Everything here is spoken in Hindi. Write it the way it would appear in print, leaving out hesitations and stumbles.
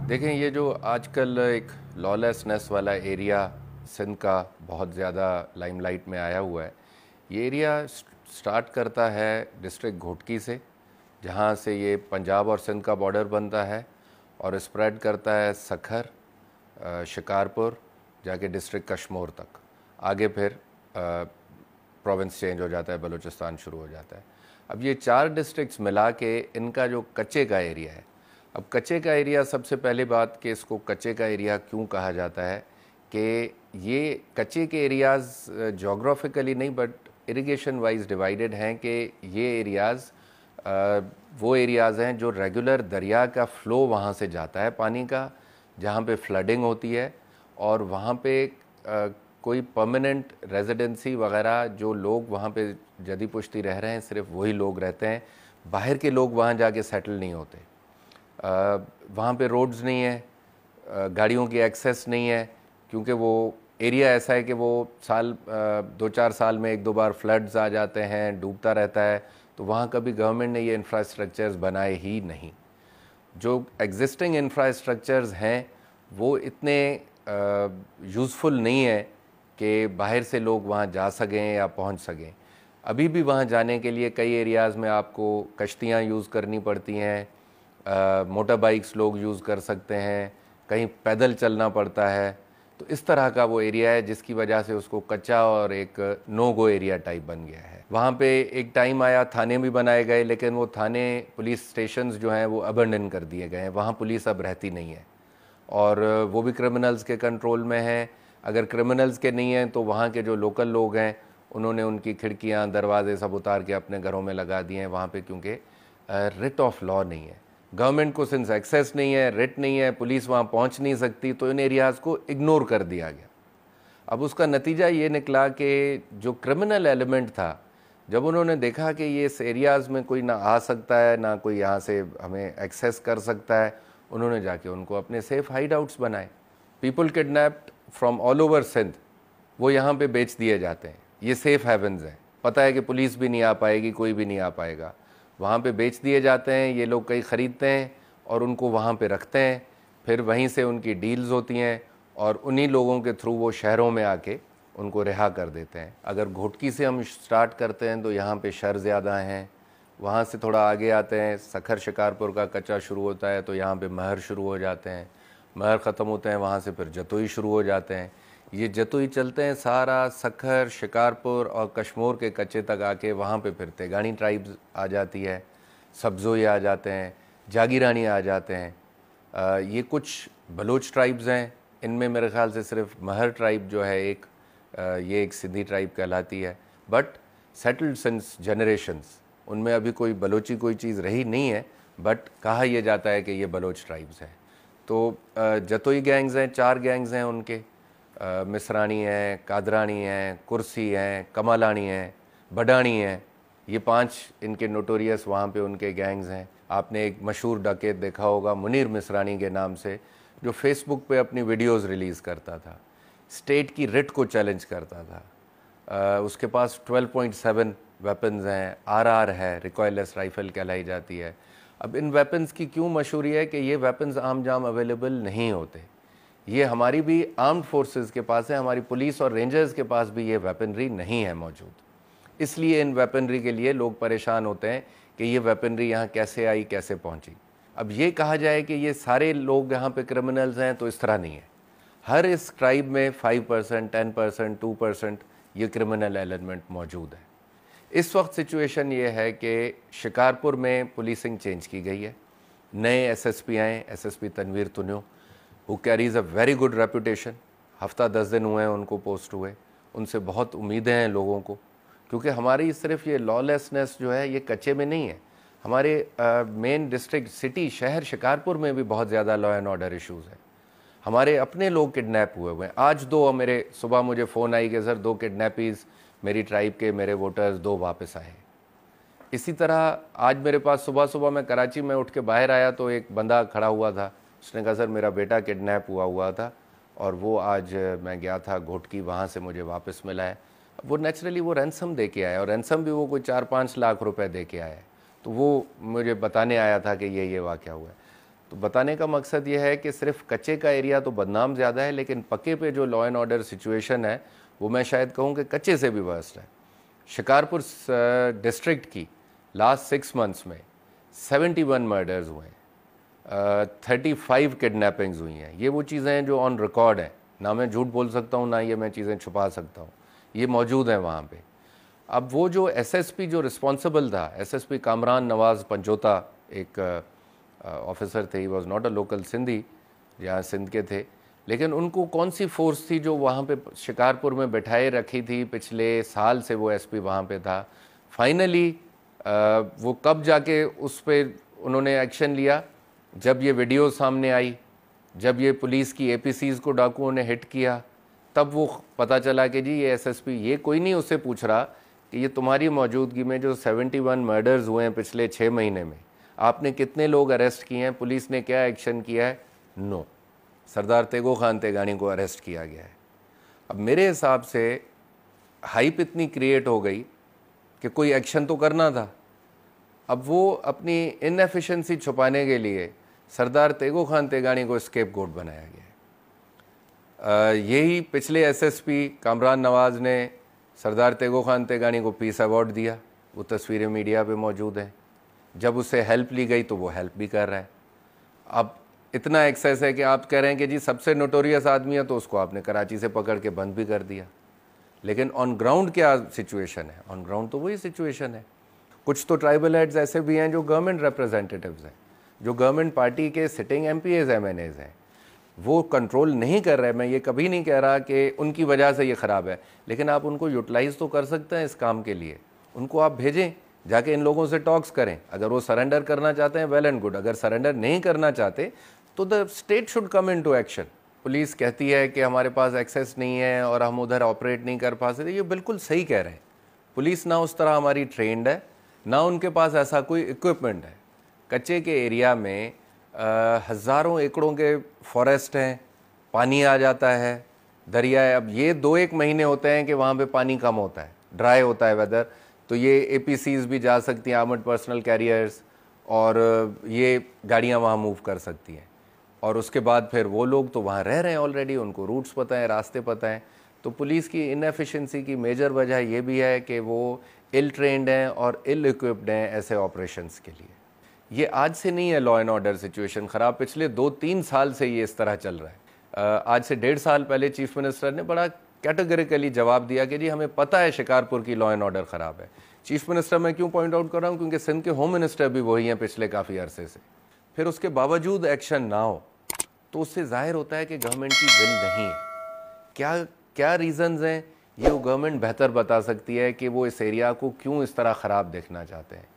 देखें, ये जो आजकल एक लॉलेसनेस वाला एरिया सिंध का बहुत ज़्यादा लाइमलाइट में आया हुआ है। ये एरिया स्टार्ट करता है डिस्ट्रिक्ट घोटकी से, जहाँ से ये पंजाब और सिंध का बॉर्डर बनता है, और स्प्रेड करता है सखर, शिकारपुर, जाके डिस्ट्रिक्ट कश्मीर तक। आगे फिर प्रोविंस चेंज हो जाता है, बलूचिस्तान शुरू हो जाता है। अब ये 4 डिस्ट्रिक्ट्स मिला के इनका जो कच्चे का एरिया है, अब कच्चे का एरिया, सबसे पहली बात कि इसको कच्चे का एरिया क्यों कहा जाता है कि ये कच्चे के एरियाज़ जोग्राफिकली नहीं बट इरिगेशन वाइज डिवाइडेड हैं कि ये एरियाज़ वो एरियाज़ हैं जो रेगुलर दरिया का फ़्लो वहाँ से जाता है पानी का, जहाँ पे फ्लडिंग होती है, और वहाँ पे कोई परमानेंट रेजिडेंसी वगैरह जो लोग वहाँ पे जदी पुश्ती रह रहे हैं सिर्फ वही लोग रहते हैं। बाहर के लोग वहाँ जाके सेटल नहीं होते। वहाँ पे रोड्स नहीं है, गाड़ियों की एक्सेस नहीं है, क्योंकि वो एरिया ऐसा है कि वो साल 2-4 साल में 1-2 बार फ्लड्स आ जाते हैं, डूबता रहता है। तो वहाँ कभी गवर्नमेंट ने ये इंफ्रास्ट्रक्चर्स बनाए ही नहीं। जो एग्जिस्टिंग इंफ्रास्ट्रक्चर्स हैं वो इतने यूज़फुल नहीं है कि बाहर से लोग वहाँ जा सकें या पहुँच सकें। अभी भी वहाँ जाने के लिए कई एरियाज़ में आपको कश्तियाँ यूज़ करनी पड़ती हैं, मोटर बाइक्स लोग यूज़ कर सकते हैं, कहीं पैदल चलना पड़ता है। तो इस तरह का वो एरिया है जिसकी वजह से उसको कच्चा और एक नो गो एरिया टाइप बन गया है। वहाँ पे एक टाइम आया, थाने भी बनाए गए, लेकिन वो थाने, पुलिस स्टेशंस जो हैं वो अबंडन कर दिए गए हैं। वहाँ पुलिस अब रहती नहीं है, और वो भी क्रिमिनल्स के कंट्रोल में हैं। अगर क्रिमिनल्स के नहीं हैं तो वहाँ के जो लोकल लोग हैं उन्होंने उनकी खिड़कियाँ, दरवाजे सब उतार के अपने घरों में लगा दिए हैं वहाँ पे, क्योंकि रिट ऑफ लॉ नहीं है। गवर्नमेंट को सिंस एक्सेस नहीं है, रिट नहीं है, पुलिस वहाँ पहुँच नहीं सकती, तो इन एरियाज़ को इग्नोर कर दिया गया। अब उसका नतीजा ये निकला कि जो क्रिमिनल एलिमेंट था, जब उन्होंने देखा कि ये इस एरियाज़ में कोई ना आ सकता है, ना कोई यहाँ से हमें एक्सेस कर सकता है, उन्होंने जाके उनको अपने सेफ हाइड आउट्स बनाए। People kidnapped from all over Sindh वो यहाँ पे बेच दिए जाते हैं। ये सेफ़ हेवन्स हैं, पता है कि पुलिस भी नहीं आ पाएगी, कोई भी नहीं आ पाएगा, वहाँ पे बेच दिए जाते हैं। ये लोग कई ख़रीदते हैं और उनको वहाँ पे रखते हैं, फिर वहीं से उनकी डील्स होती हैं, और उन्हीं लोगों के थ्रू वो शहरों में आके उनको रिहा कर देते हैं। अगर घोटकी से हम स्टार्ट करते हैं तो यहाँ पे शहर ज़्यादा हैं। वहाँ से थोड़ा आगे आते हैं, सखर शिकारपुर का कच्चा शुरू होता है, तो यहाँ पे महर शुरू हो जाते हैं। महर ख़त्म होते हैं, वहाँ से फिर जतोई शुरू हो जाते हैं। ये जतोई चलते हैं सारा सखर, शिकारपुर और कश्मीर के कच्चे तक आके वहाँ पे फिर तेगानी ट्राइब्स आ जाती है, सब्ज़ोई आ जाते हैं, जागीरानी आ जाते हैं। ये कुछ बलोच ट्राइब्स हैं। इनमें मेरे ख़्याल से सिर्फ महर ट्राइब जो है एक, ये एक सिंधी ट्राइब कहलाती है, बट सेटल्ड सिंस जनरेशंस। उनमें अभी कोई बलोची कोई चीज़ रही नहीं है, बट कहा यह जाता है कि ये बलोच ट्राइब्स हैं। तो जतोई गैंग्स हैं, 4 गैंग्स हैं उनके, मिसरानी हैं, कादरानी हैं, कुर्सी हैं, कमालानी हैं, बडानी हैं। ये 5 इनके नोटोरियस वहाँ पे उनके गैंग्स हैं। आपने एक मशहूर डकैत देखा होगा मुनीर मिसरानी के नाम से, जो फेसबुक पे अपनी वीडियोस रिलीज़ करता था, स्टेट की रिट को चैलेंज करता था। उसके पास 12.7 वेपन्स हैं, आरआर है, रिकॉयलेस राइफ़ल कहलाई जाती है। अब इन वेपन्स की क्यों मशहूरी है कि ये वेपन्स आम जाम अवेलेबल नहीं होते। ये हमारी भी आर्म्ड फोर्सेस के पास है, हमारी पुलिस और रेंजर्स के पास भी ये वेपनरी नहीं है मौजूद। इसलिए इन वेपनरी के लिए लोग परेशान होते हैं कि ये वेपनरी यहाँ कैसे आई, कैसे पहुँची। अब ये कहा जाए कि ये सारे लोग यहाँ पे क्रिमिनल्स हैं, तो इस तरह नहीं है। हर इस ट्राइब में 5%, 10%, 2% ये क्रिमिनल एलिमेंट मौजूद है। इस वक्त सिचुएशन ये है कि शिकारपुर में पुलिसिंग चेंज की गई है। नए एसएसपी आए, SSP Tanveer Tunyo, who carries a very good reputation. हफ्ता 10 दिन हुए हैं उनको पोस्ट हुए। उनसे बहुत उम्मीदें हैं लोगों को, क्योंकि हमारी सिर्फ ये लॉलेसनेस जो है ये कच्चे में नहीं है। हमारे मेन डिस्ट्रिक्ट, सिटी, शहर शिकारपुर में भी बहुत ज़्यादा लॉ एंड ऑर्डर इश्यूज़ हैं। हमारे अपने लोग किडनैप हुए हैं। आज 2 मेरे सुबह मुझे फ़ोन आई कि सर 2 किडनैपीज़ मेरी ट्राइब के, मेरे वोटर्स 2 वापस आए। इसी तरह आज मेरे पास सुबह मैं कराची में उठ के बाहर आया तो एक बंदा खड़ा हुआ था। उसने कहा सर मेरा बेटा किडनैप हुआ था और वो आज मैं गया था घोटकी, वहाँ से मुझे वापस मिला है। वो नेचुरली वो रैंसम दे के आया, और रैंसम भी वो कोई 4-5 लाख रुपए दे के आया है। तो वो मुझे बताने आया था कि ये वाक़या हुआ है। तो बताने का मकसद ये है कि सिर्फ कच्चे का एरिया तो बदनाम ज़्यादा है, लेकिन पक्के पे जो लॉ एंड ऑर्डर सिचुएशन है वो मैं शायद कहूँ कि कच्चे से भी वर्स्ट है। शिकारपुर डिस्ट्रिक्ट की लास्ट 6 मंथ्स में 71 मर्डर्स हुए हैं, 35 किडनैपिंग्स हुई हैं। ये वो चीज़ें हैं जो ऑन रिकॉर्ड हैं, ना मैं झूठ बोल सकता हूँ ना ये मैं चीज़ें छुपा सकता हूँ, ये मौजूद हैं वहाँ पे। अब वो जो एसएसपी जो रिस्पॉन्सिबल था, एसएसपी कामरान नवाज़ पंजोता, एक ऑफिसर थे, he was not a local Sindhi, जहाँ सिंध के थे, लेकिन उनको कौन सी फोर्स थी जो वहाँ पे शिकारपुर में बैठाए रखी थी, पिछले साल से वो एसपी वहाँ पे था। फाइनली वो कब जाके उस पर उन्होंने एक्शन लिया, जब ये वीडियो सामने आई, जब ये पुलिस की एपीसीज़ को डाकुओं ने हिट किया, तब वो पता चला कि जी ये एसएसपी, ये कोई नहीं उससे पूछ रहा कि ये तुम्हारी मौजूदगी में जो 71 मर्डर्स हुए हैं पिछले 6 महीने में, आपने कितने लोग अरेस्ट किए हैं, पुलिस ने क्या एक्शन किया है? नो। सरदार तेगो खान तेगानी को अरेस्ट किया गया है। अब मेरे हिसाब से हाइप इतनी क्रिएट हो गई कि कोई एक्शन तो करना था। अब वो अपनी इनएफिशिएंसी छुपाने के लिए सरदार तेगो खान तेगानी को स्केपगोट बनाया गया है। यही पिछले एसएसपी कामरान नवाज़ ने सरदार तेगो खान तेगानी को पीस अवार्ड दिया, वो तस्वीरें मीडिया पे मौजूद हैं। जब उससे हेल्प ली गई तो वो हेल्प भी कर रहा है। अब इतना एक्सेस है कि आप कह रहे हैं कि जी सबसे नोटोरियस आदमी है तो उसको आपने कराची से पकड़ के बंद भी कर दिया, लेकिन ऑन ग्राउंड क्या सिचुएशन है? ऑन ग्राउंड तो वही सिचुएशन है। कुछ तो ट्राइबल हेड्स ऐसे भी हैं जो गवर्नमेंट रिप्रेजेंटेटिव्स हैं, जो गवर्नमेंट पार्टी के सिटिंग एमपीएज एमएनएज हैं, वो कंट्रोल नहीं कर रहे। मैं ये कभी नहीं कह रहा कि उनकी वजह से ये ख़राब है, लेकिन आप उनको यूटिलाइज़ तो कर सकते हैं इस काम के लिए। उनको आप भेजें, जाके इन लोगों से टॉक्स करें। अगर वो सरेंडर करना चाहते हैं वेल एंड गुड, अगर सरेंडर नहीं करना चाहते तो the state should come into action. Police कहती है कि हमारे पास एक्सेस नहीं है और हम उधर ऑपरेट नहीं कर पा सकते, ये बिल्कुल सही कह रहे हैं। पुलिस ना उस तरह हमारी ट्रेंड है, ना उनके पास ऐसा कोई इक्विपमेंट है। कच्चे के एरिया में हज़ारों एकड़ों के फॉरेस्ट हैं, पानी आ जाता है, दरिया है। अब ये 2-1 महीने होते हैं कि वहाँ पे पानी कम होता है, ड्राई होता है वेदर, तो ये एपीसीज भी जा सकती हैं, आर्मर्ड पर्सनल कैरियर्स, और ये गाड़ियाँ वहाँ मूव कर सकती हैं। और उसके बाद फिर वो लोग तो वहाँ रह रहे हैं ऑलरेडी, उनको रूट्स पता है, रास्ते पता हैं। तो पुलिस की इनएफिशिएंसी की मेजर वजह ये भी है कि वो इल ट्रेंड हैं और इल इक्विप्ड हैं ऐसे ऑपरेशंस के लिए। ये आज से नहीं है लॉ एंड ऑर्डर सिचुएशन ख़राब, पिछले 2-3 साल से ये इस तरह चल रहा है। आज से 1.5 साल पहले चीफ मिनिस्टर ने बड़ा कैटेगरिकली जवाब दिया कि जी हमें पता है शिकारपुर की लॉ एंड ऑर्डर ख़राब है। चीफ मिनिस्टर मैं क्यों पॉइंट आउट कर रहा हूँ? क्योंकि सिंध के होम मिनिस्टर भी वही हैं पिछले काफ़ी अरसे से। फिर उसके बावजूद एक्शन ना हो तो उससे जाहिर होता है कि गवर्नमेंट की विल नहीं है। क्या क्या रीज़न्स हैं, ये वो गवर्नमेंट बेहतर बता सकती है कि वो इस एरिया को क्यों इस तरह ख़राब देखना चाहते हैं।